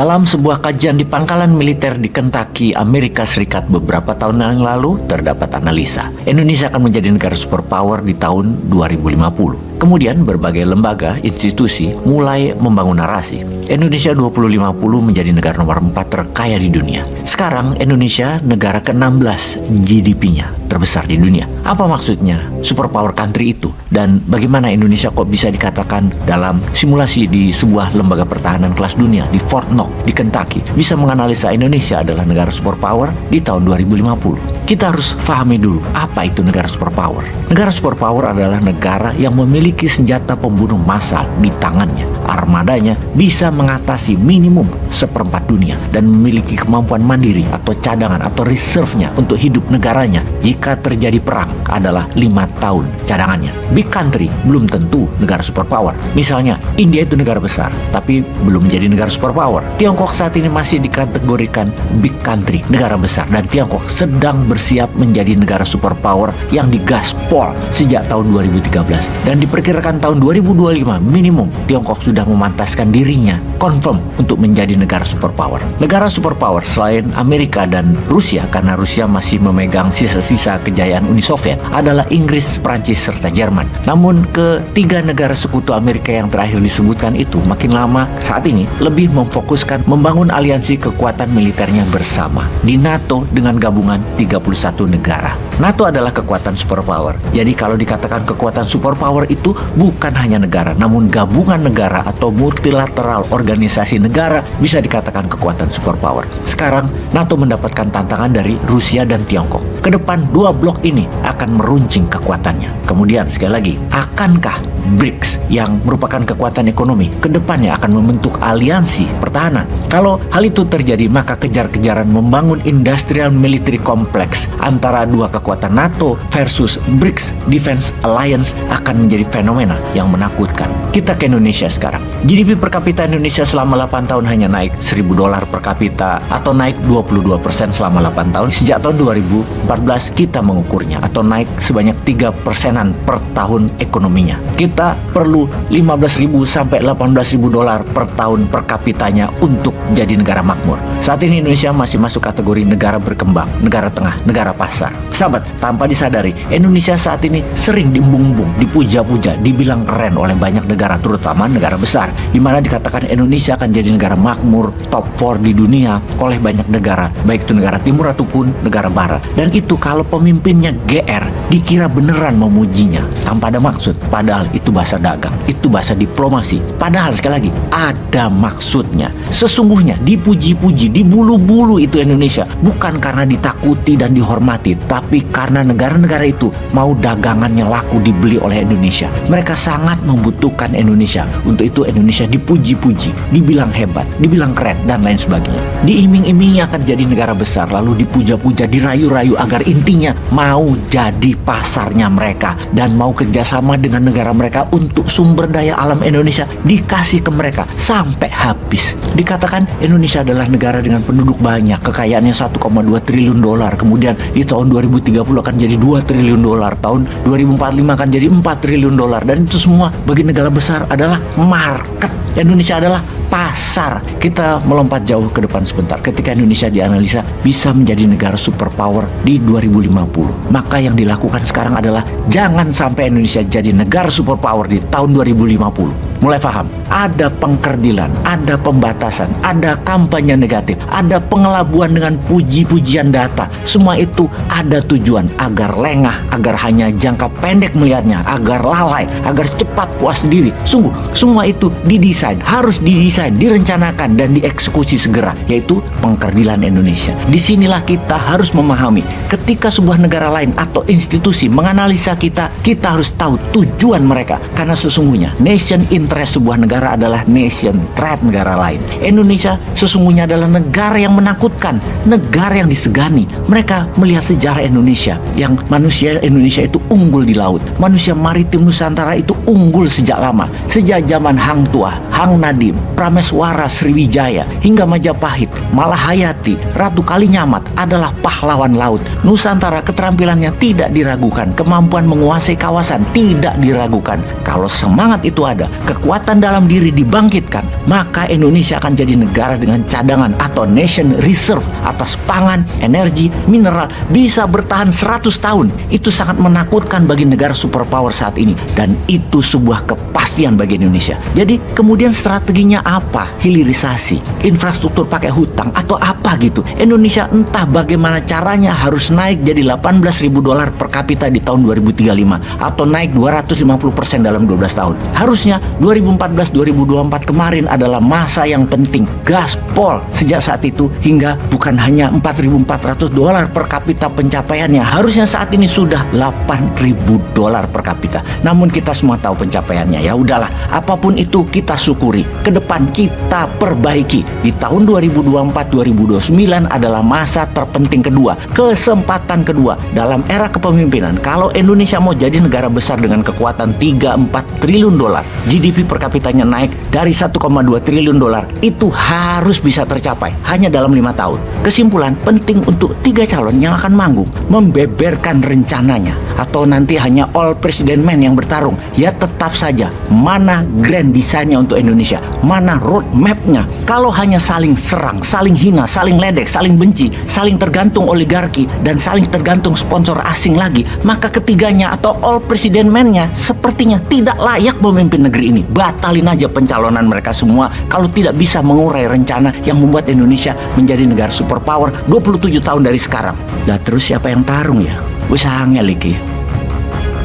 Dalam sebuah kajian di pangkalan militer di Kentucky, Amerika Serikat beberapa tahun yang lalu, terdapat analisa Indonesia akan menjadi negara superpower di tahun 2050. Kemudian berbagai lembaga, institusi mulai membangun narasi. Indonesia 2050 menjadi negara nomor 4 terkaya di dunia. Sekarang Indonesia negara ke-16 GDP-nya terbesar di dunia. Apa maksudnya superpower country itu? Dan bagaimana Indonesia kok bisa dikatakan dalam simulasi di sebuah lembaga pertahanan kelas dunia di Fort Knox di Kentucky bisa menganalisa Indonesia adalah negara superpower di tahun 2050? Kita harus pahami dulu apa itu negara superpower. Negara superpower adalah negara yang memiliki senjata pembunuh massal di tangannya. Armadanya bisa mengatasi minimum seperempat dunia dan memiliki kemampuan mandiri atau cadangan atau reserve-nya untuk hidup negaranya jika terjadi perang adalah 5 tahun cadangannya. Big country belum tentu negara superpower. Misalnya India itu negara besar tapi belum menjadi negara superpower. Tiongkok saat ini masih dikategorikan big country, negara besar, dan Tiongkok sedang bersiap menjadi negara superpower yang digaspol sejak tahun 2013 dan diperkirakan tahun 2025 minimum Tiongkok sudah memantaskan dirinya confirm untuk menjadi negara superpower. Negara superpower selain Amerika dan Rusia, karena Rusia masih memegang sisa-sisa kejayaan Uni Soviet, adalah Inggris, Prancis, serta Jerman. Namun ketiga negara sekutu Amerika yang terakhir disebutkan itu makin lama saat ini lebih memfokuskan membangun aliansi kekuatan militernya bersama di NATO dengan gabungan 31 negara. NATO adalah kekuatan superpower. Jadi kalau dikatakan kekuatan superpower itu bukan hanya negara, namun gabungan negara atau multilateral organisasi negara bisa dikatakan kekuatan superpower. Sekarang NATO mendapatkan tantangan dari Rusia dan Tiongkok. Kedepan dua blok ini akan meruncing kekuatannya. Kemudian sekali lagi, akankah BRICS yang merupakan kekuatan ekonomi kedepannya akan membentuk aliansi pertahanan? Kalau hal itu terjadi, maka kejar-kejaran membangun industrial military complex antara dua kekuatan NATO versus BRICS Defense Alliance akan menjadi fenomena yang menakutkan. Kita ke Indonesia sekarang. GDP per kapita Indonesia selama 8 tahun hanya naik $1.000 per kapita atau naik 22% selama 8 tahun. Sejak tahun 2014 kita mengukurnya atau naik sebanyak 3%-an per tahun ekonominya. Kita perlu $15.000 sampai $18.000 per tahun per kapitanya untuk jadi negara makmur. Saat ini Indonesia masih masuk kategori negara berkembang, negara tengah, negara pasar. Sahabat, tanpa disadari, Indonesia saat ini sering diembung-embung, dipuja-puja, dibilang keren oleh banyak negara, terutama negara besar, di mana dikatakan Indonesia akan jadi negara makmur, top 4 di dunia oleh banyak negara, baik itu negara timur ataupun negara barat. Dan itu kalau pemimpinnya GR, dikira beneran memujinya, tanpa ada maksud, padahal itu bahasa dagang, itu bahasa diplomasi. Padahal sekali lagi, ada maksudnya. Sesungguhnya dipuji-puji, dibulu-bulu itu Indonesia, bukan karena ditakuti dan dihormati, tapi karena negara-negara itu mau dagangannya laku dibeli oleh Indonesia. Mereka sangat membutuhkan Indonesia. Untuk itu Indonesia dipuji-puji, dibilang hebat, dibilang keren, dan lain sebagainya. Diiming-imingi akan jadi negara besar, lalu dipuja-puja, dirayu-rayu agar intinya mau jadi pasarnya mereka dan mau kerjasama dengan negara mereka untuk sumber daya alam Indonesia dikasih ke mereka sampai habis. Dikatakan Indonesia adalah negara dengan penduduk banyak, kekayaannya $1,2 triliun, kemudian di tahun 2030 akan jadi $2 triliun, tahun 2045 akan jadi $4 triliun, dan itu semua bagi negara besar adalah market. Indonesia adalah pasar. Kita melompat jauh ke depan sebentar. Ketika Indonesia dianalisa bisa menjadi negara superpower di 2050, maka yang dilakukan sekarang adalah jangan sampai Indonesia jadi negara superpower di tahun 2050. Mulai paham, ada pengkerdilan, ada pembatasan, ada kampanye negatif, ada pengelabuan dengan puji-pujian data. Semua itu ada tujuan agar lengah, agar hanya jangka pendek melihatnya, agar lalai, agar cepat puas diri. Sungguh, semua itu didesain, harus didesain, direncanakan, dan dieksekusi segera, yaitu pengkerdilan Indonesia. Disinilah kita harus memahami, ketika sebuah negara lain atau institusi menganalisa kita, kita harus tahu tujuan mereka. Karena sesungguhnya, nation interest sebuah negara adalah nation threat negara lain. Indonesia sesungguhnya adalah negara yang menakutkan, negara yang disegani. Mereka melihat sejarah Indonesia, yang manusia Indonesia itu unggul di laut. Manusia maritim Nusantara itu unggul sejak lama, sejak zaman Hang Tuah, Hang Nadim, Prameswara Sriwijaya hingga Majapahit, Malahayati, Ratu Kalinyamat adalah pahlawan laut. Nusantara keterampilannya tidak diragukan, kemampuan menguasai kawasan tidak diragukan. Kalau semangat itu ada, kekuatan dalam diri dibangkitkan, maka Indonesia akan jadi negara dengan cadangan atau nation reserve atas pangan, energi, mineral bisa bertahan 100 tahun. Itu sangat menakutkan bagi negara superpower saat ini, dan itu sebuah kepastian bagi Indonesia. Jadi kemudian strateginya apa? Hilirisasi, infrastruktur pakai hutang atau apa gitu. Indonesia entah bagaimana caranya harus naik jadi 18.000 dolar per kapita di tahun 2035 atau naik 250% dalam 12 tahun. Harusnya 2014-2024 kemarin adalah masa yang penting. Gaspol sejak saat itu hingga bukan hanya 4.400 dolar per kapita pencapaiannya, harusnya saat ini sudah 8.000 dolar per kapita. Namun kita semua tahu pencapaiannya. Ya udahlah, apapun itu kita syukuri. Ke depan kita perbaiki. Di tahun 2024-2029 adalah masa terpenting kedua, kesempatan kedua dalam era kepemimpinan. Kalau Indonesia mau jadi negara besar dengan kekuatan 3-4 triliun dolar, GDP per kapitanya naik dari 1,2 triliun dolar, itu harus bisa tercapai hanya dalam 5 tahun. Kesimpulan, penting untuk 3 calon yang akan manggung membeberkan rencananya, atau nanti hanya all president men yang bertarung. Ya tetap saja, mana grand design-nya untuk Indonesia, mana road map-nya. Kalau hanya saling serang, saling hina, saling ledek, saling benci, saling tergantung oligarki, dan saling tergantung sponsor asing lagi, maka ketiganya atau all president men-nya sepertinya tidak layak memimpin negeri ini. Batalin aja pencalonan mereka semua kalau tidak bisa mengurai rencana yang membuat Indonesia menjadi negara superpower 27 tahun dari sekarang. Nah terus siapa yang tarung ya? Usahanya Liki.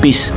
Peace.